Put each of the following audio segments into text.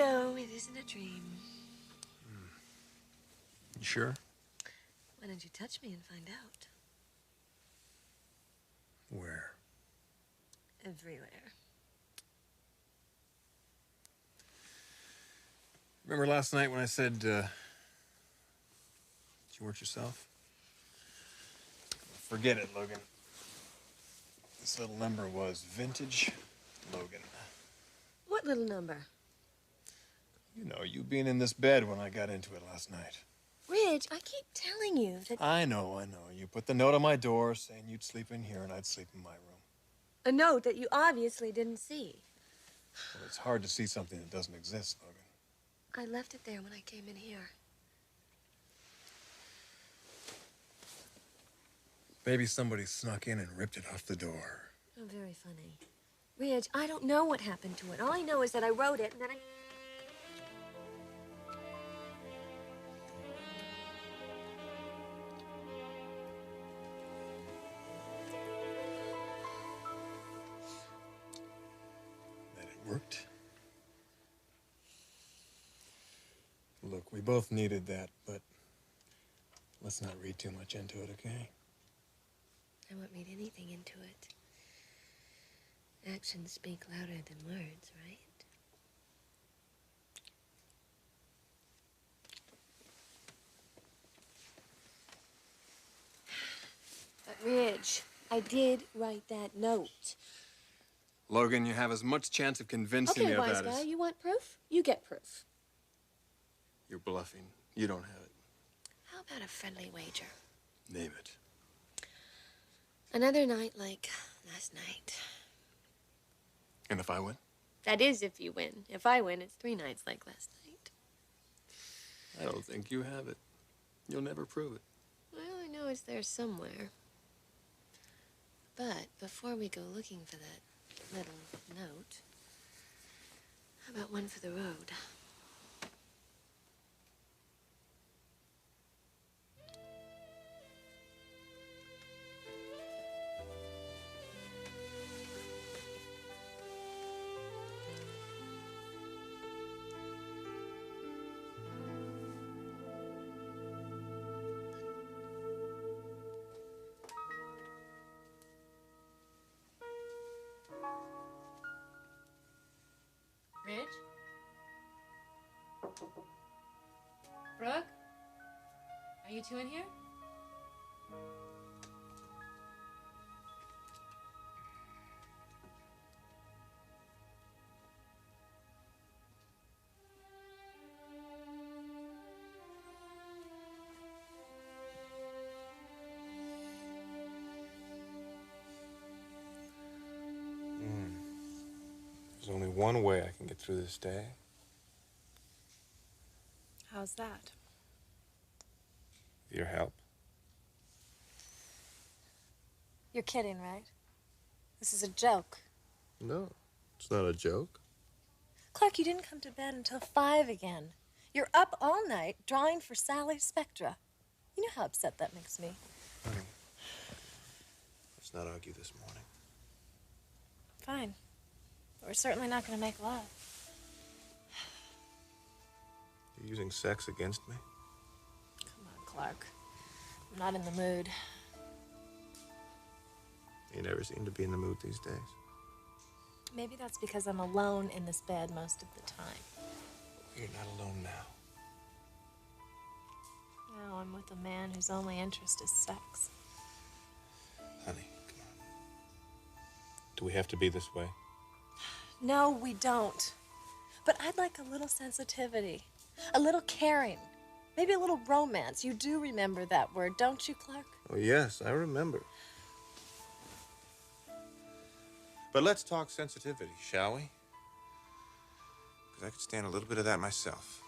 No, it isn't a dream. You sure? Why don't you touch me and find out? Where? Everywhere. Remember last night when I said, you weren't yourself? Forget it, Logan. This little number was vintage Logan. What little number? You know, you being in this bed when I got into it last night. Ridge, I keep telling you that... I know. You put the note on my door saying you'd sleep in here and I'd sleep in my room. A note that you obviously didn't see. Well, it's hard to see something that doesn't exist, Logan. I left it there when I came in here. Maybe somebody snuck in and ripped it off the door. Oh, very funny. Ridge, I don't know what happened to it. All I know is that I wrote it and then I... That it worked. Look, we both needed that, but let's not read too much into it, okay? I won't read anything into it. Actions speak louder than words, right? But Ridge, I did write that note. Logan, you have as much chance of convincing me of Okay, that wise guy, as... you want proof? You get proof. You're bluffing. You don't have it. How about a friendly wager? Name it. Another night like last night. And if I win? That is if you win. If I win, it's 3 nights like last night. I don't think you have it. You'll never prove it. Well, I know it's there somewhere. But before we go looking for that little note, how about one for the road? Ridge? Brooke? Are you two in here? There's only one way I can get through this day. How's that? With your help. You're kidding, right? This is a joke. No, it's not a joke. Clarke, you didn't come to bed until 5 again. You're up all night drawing for Sally's spectra. You know how upset that makes me. Honey, let's not argue this morning. Fine. We're certainly not going to make love. You're using sex against me? Come on, Clarke. I'm not in the mood. You never seem to be in the mood these days. Maybe that's because I'm alone in this bed most of the time. You're not alone now. Now I'm with a man whose only interest is sex. Honey, come on. Do we have to be this way? No, we don't. But I'd like a little sensitivity, a little caring, maybe a little romance. You do remember that word, don't you, Clarke? Oh, yes, I remember. But let's talk sensitivity, shall we? Because I could stand a little bit of that myself.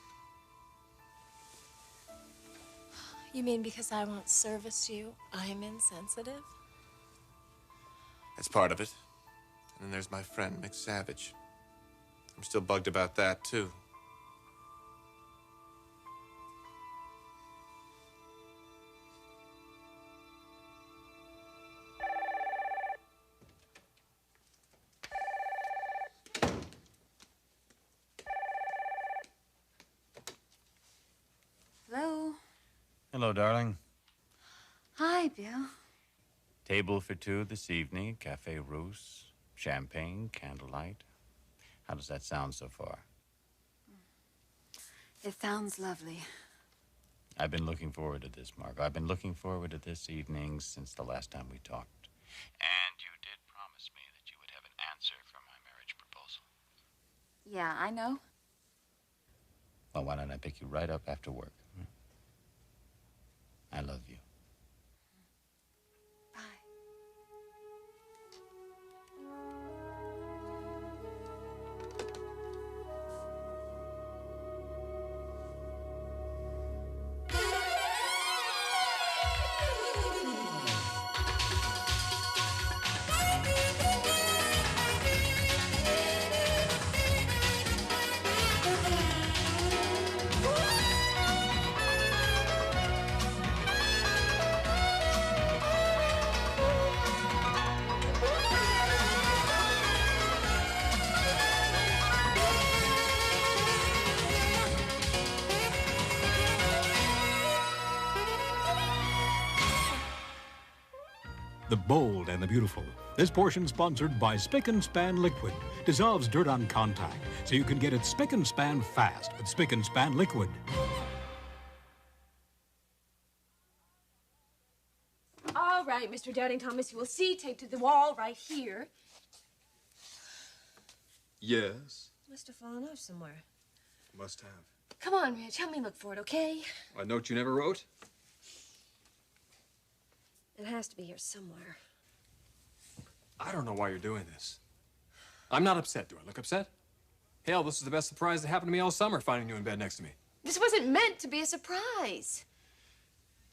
You mean because I won't service you, I'm insensitive? That's part of it. And then there's my friend, Mick Savage. I'm still bugged about that, too. Hello, darling. Hi, Bill. Table for two this evening, Cafe Russe, champagne, candlelight. How does that sound so far? It sounds lovely. I've been looking forward to this, Margo. I've been looking forward to this evening since the last time we talked. And you did promise me that you would have an answer for my marriage proposal. Yeah, I know. Well, why don't I pick you right up after work? I love you. Bye. The bold and the beautiful. This portion sponsored by Spick and Span Liquid. Dissolves dirt on contact, so you can get it spick and span fast with Spick and Span Liquid. All right, Mr. Doubting Thomas, you will see taped to the wall right here. Yes. Must have fallen off somewhere. Must have. Come on, Ridge, help me look for it, okay? A note you never wrote? It has to be here somewhere. I don't know why you're doing this. I'm not upset. Do I look upset? Hell, this is the best surprise that happened to me all summer, finding you in bed next to me. This wasn't meant to be a surprise.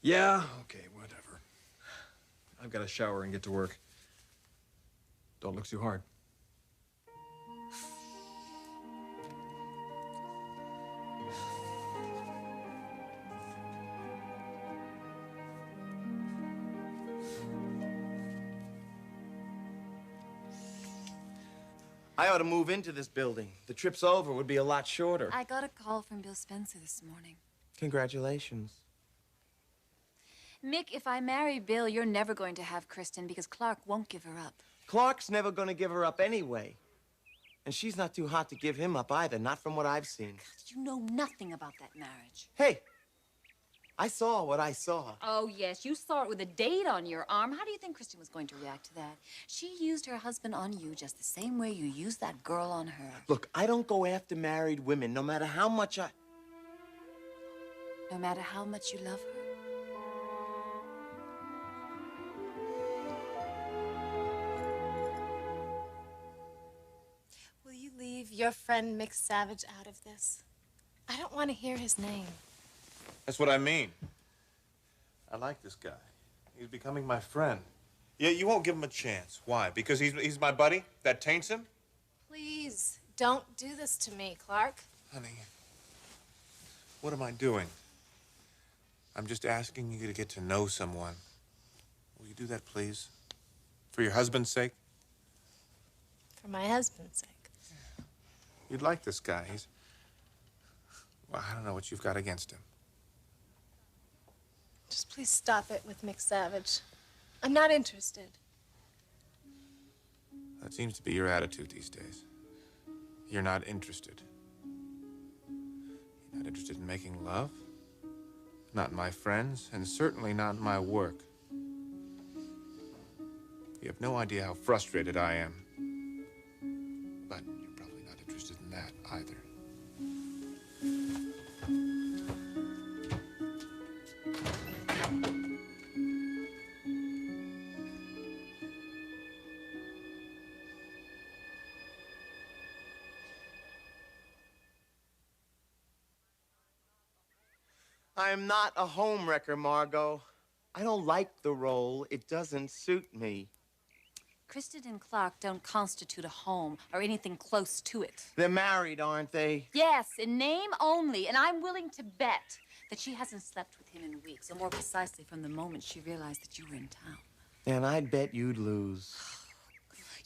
Yeah, okay, whatever. I've got to shower and get to work. Don't look too hard. I ought to move into this building. The trip's over would be a lot shorter. I got a call from Bill Spencer this morning. Congratulations. Mick, if I marry Bill, you're never going to have Kristen because Clarke won't give her up. Clark's never gonna give her up anyway. And she's not too hot to give him up either, not from what I've seen. God, you know nothing about that marriage. Hey, I saw what I saw. Oh, yes, you saw it with a date on your arm. How do you think Kristen was going to react to that? She used her husband on you just the same way you used that girl on her. Look, I don't go after married women, no matter how much I... No matter how much you love her. Will you leave your friend Mick Savage out of this? I don't want to hear his name. That's what I mean. I like this guy. He's becoming my friend. Yeah, you won't give him a chance. Why? Because he's my buddy? That taints him? Please, don't do this to me, Clarke. Honey, what am I doing? I'm just asking you to get to know someone. Will you do that, please? For your husband's sake? For my husband's sake. You'd like this guy. Well, I don't know what you've got against him. Just please stop it with Mick Savage. I'm not interested. That seems to be your attitude these days. You're not interested. You're not interested in making love? Not in my friends, and certainly not in my work. You have no idea how frustrated I am. But you're probably not interested in that either. I'm not a homewrecker, Margo. I don't like the role. It doesn't suit me. Kristen and Clarke don't constitute a home or anything close to it. They're married, aren't they? Yes, in name only, and I'm willing to bet that she hasn't slept with him in weeks, or more precisely from the moment she realized that you were in town. And I'd bet you'd lose.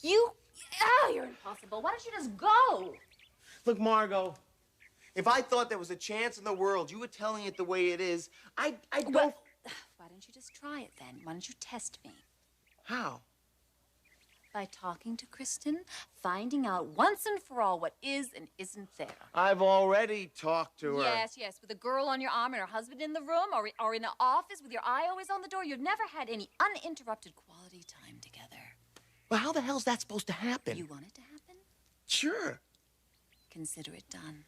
You're impossible. Why don't you just go? Look, Margo, If I thought there was a chance in the world you were telling it the way it is, I'd go... Well, why don't you just try it then? Why don't you test me? How? By talking to Kristen, finding out once and for all what is and isn't there. I've already talked to her. Yes, yes, with a girl on your arm and her husband in the room, or in the office with your eye always on the door. You've never had any uninterrupted quality time together. Well, how the hell's that supposed to happen? You want it to happen? Sure. Consider it done.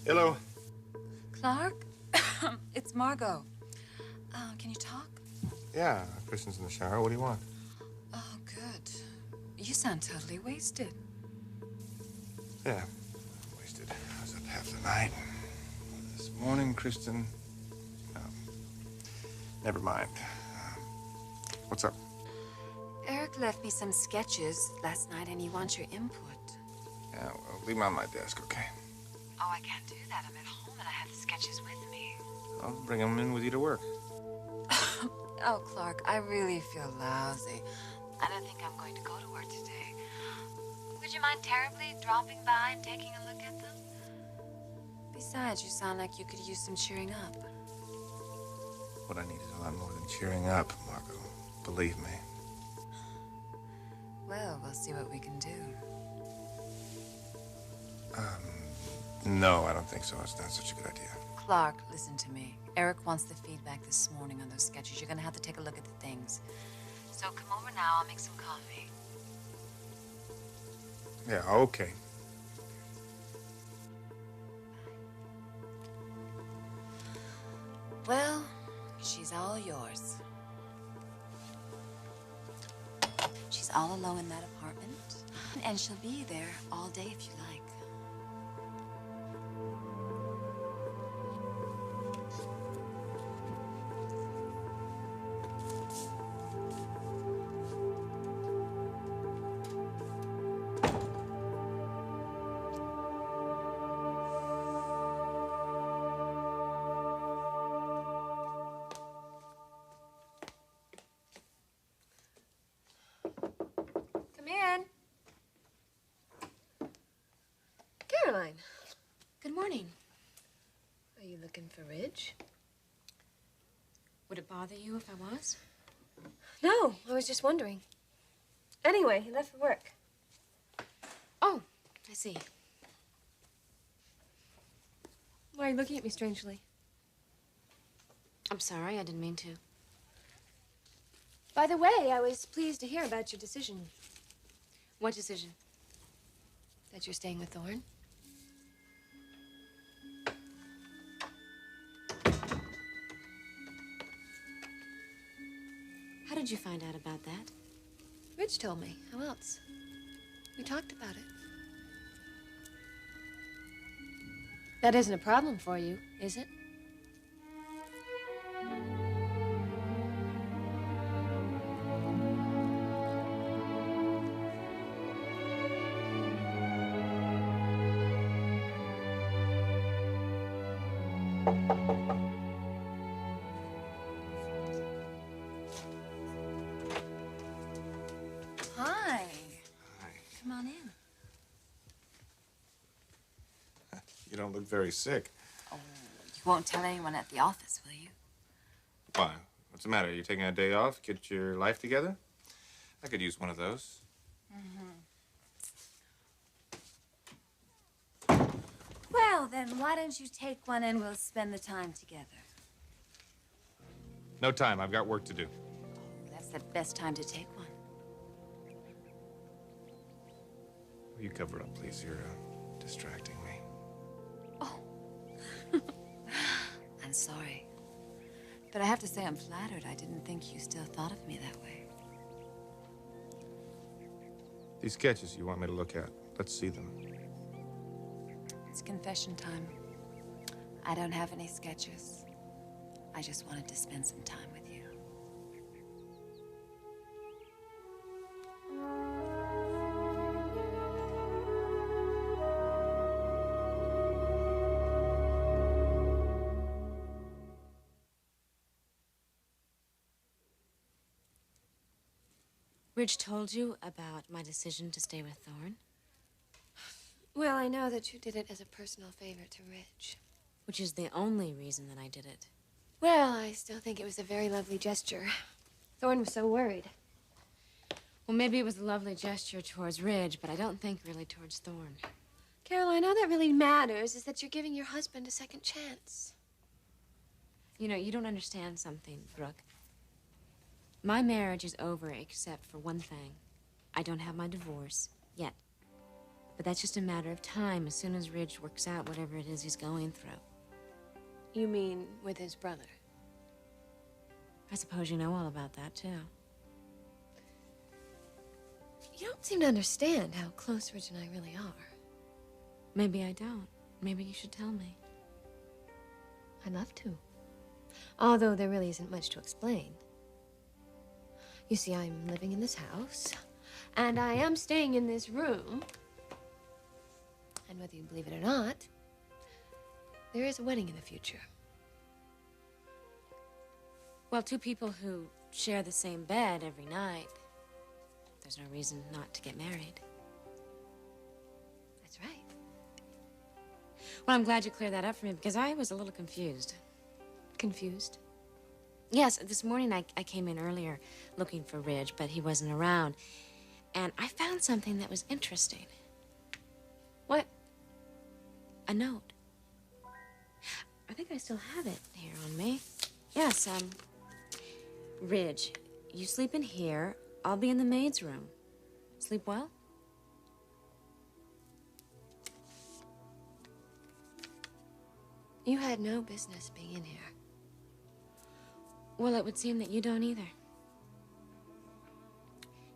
Hello. Clarke? It's Margo. Can you talk? Yeah, Kristen's in the shower. What do you want? Oh, good. You sound totally wasted. Yeah, I'm wasted. I was up half the night. This morning, Kristen... never mind. What's up? Eric left me some sketches last night, and he wants your input. Yeah, well, leave them on my desk, okay? Oh, I can't do that. I'm at home, and I have the sketches with me. I'll bring them in with you to work. Oh, Clarke, I really feel lousy. I don't think I'm going to go to work today. Would you mind terribly dropping by and taking a look at them? Besides, you sound like you could use some cheering up. What I need is a lot more than cheering up, Margo. Believe me. Well, we'll see what we can do. No, I don't think so. It's not such a good idea. Clarke, listen to me. Eric wants the feedback this morning on those sketches. You're gonna have to take a look at the things. So come over now, I'll make some coffee. Yeah, okay. Well, she's all yours. She's all alone in that apartment, and she'll be there all day if you like. Caroline. Good morning. Are you looking for Ridge? Would it bother you if I was? No, I was just wondering. Anyway, he left for work. Oh, I see. Why are you looking at me strangely? I'm sorry, I didn't mean to. By the way, I was pleased to hear about your decision. What decision? That you're staying with Thorne. How did you find out about that? Ridge told me. How else? We talked about it. That isn't a problem for you, is it? Hi. Hi. Come on in. You don't look very sick. Oh, you won't tell anyone at the office, will you? Why? What's the matter? You taking a day off? Get your life together? I could use one of those. Well, then why don't you take one and we'll spend the time together? No time. I've got work to do. That's the best time to take one. Will you cover up, please? You're distracting me. Oh. I'm sorry. But I have to say I'm flattered. I didn't think you still thought of me that way. These sketches you want me to look at, let's see them. It's confession time. I don't have any sketches. I just wanted to spend some time with you. Ridge told you about my decision to stay with Thorne? Well, I know that you did it as a personal favor to Ridge. Which is the only reason that I did it. Well, I still think it was a very lovely gesture. Thorne was so worried. Well, maybe it was a lovely gesture towards Ridge, but I don't think really towards Thorne. Caroline, all that really matters is that you're giving your husband a second chance. You know, you don't understand something, Brooke. My marriage is over except for one thing. I don't have my divorce yet. But that's just a matter of time as soon as Ridge works out whatever it is he's going through. You mean with his brother? I suppose you know all about that, too. You don't seem to understand how close Ridge and I really are. Maybe I don't. Maybe you should tell me. I'd love to. Although there really isn't much to explain. You see, I'm living in this house, and I am staying in this room. And whether you believe it or not, there is a wedding in the future. Well, two people who share the same bed every night, there's no reason not to get married. That's right. Well, I'm glad you cleared that up for me because I was a little confused. Confused? Yes, this morning I came in earlier looking for Ridge, but he wasn't around. And I found something that was interesting. What? A note. I think I still have it here on me. Yes, Ridge, you sleep in here. I'll be in the maid's room. Sleep well? You had no business being in here. Well, it would seem that you don't either.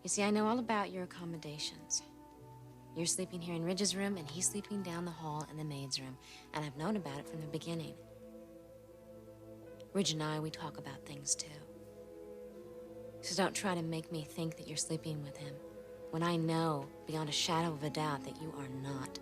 You see, I know all about your accommodations. You're sleeping here in Ridge's room, and he's sleeping down the hall in the maid's room. And I've known about it from the beginning. Ridge and I, we talk about things, too. So don't try to make me think that you're sleeping with him, when I know, beyond a shadow of a doubt, that you are not.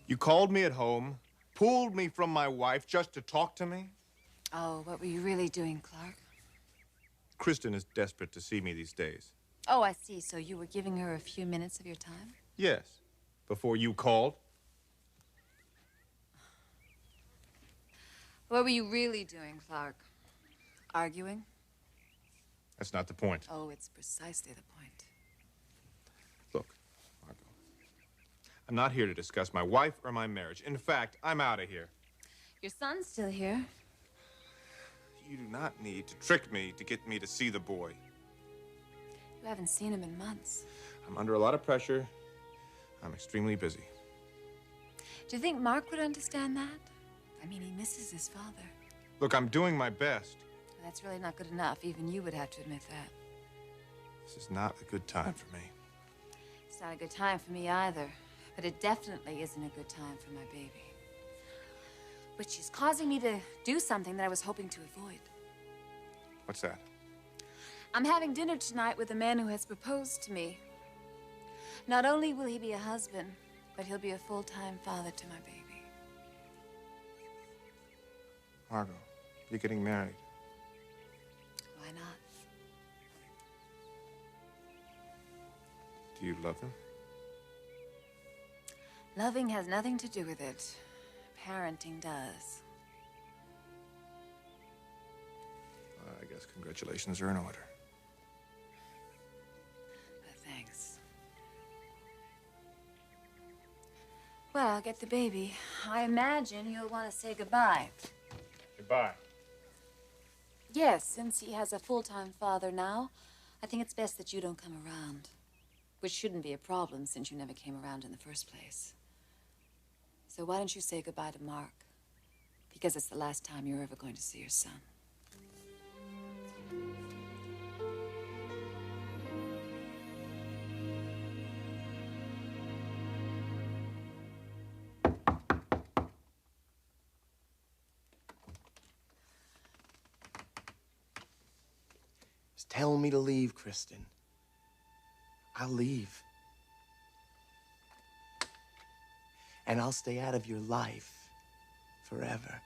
You called me at home, pulled me from my wife just to talk to me? Oh, what were you really doing, Clarke? Kristen is desperate to see me these days. Oh, I see. So you were giving her a few minutes of your time? Yes, before you called. What were you really doing, Clarke? Arguing? That's not the point. Oh, it's precisely the point. Look, Margo, I'm not here to discuss my wife or my marriage. In fact, I'm out of here. Your son's still here. You do not need to trick me to get me to see the boy. You haven't seen him in months. I'm under a lot of pressure. I'm extremely busy. Do you think Mark would understand that? I mean, he misses his father. Look, I'm doing my best. That's really not good enough. Even you would have to admit that. This is not a good time for me. It's not a good time for me either. But it definitely isn't a good time for my baby. Which is causing me to do something that I was hoping to avoid. What's that? I'm having dinner tonight with a man who has proposed to me. Not only will he be a husband, but he'll be a full-time father to my baby. Margo, you're getting married. Why not? Do you love him? Loving has nothing to do with it. Parenting does. I guess congratulations are in order. Thanks. Well, I'll get the baby. I imagine you'll want to say goodbye. Goodbye. Yes, since he has a full-time father now, I think it's best that you don't come around. Which shouldn't be a problem since you never came around in the first place. So why don't you say goodbye to Mark? Because it's the last time you're ever going to see your son. Just tell me to leave, Kristen. I'll leave. And I'll stay out of your life forever.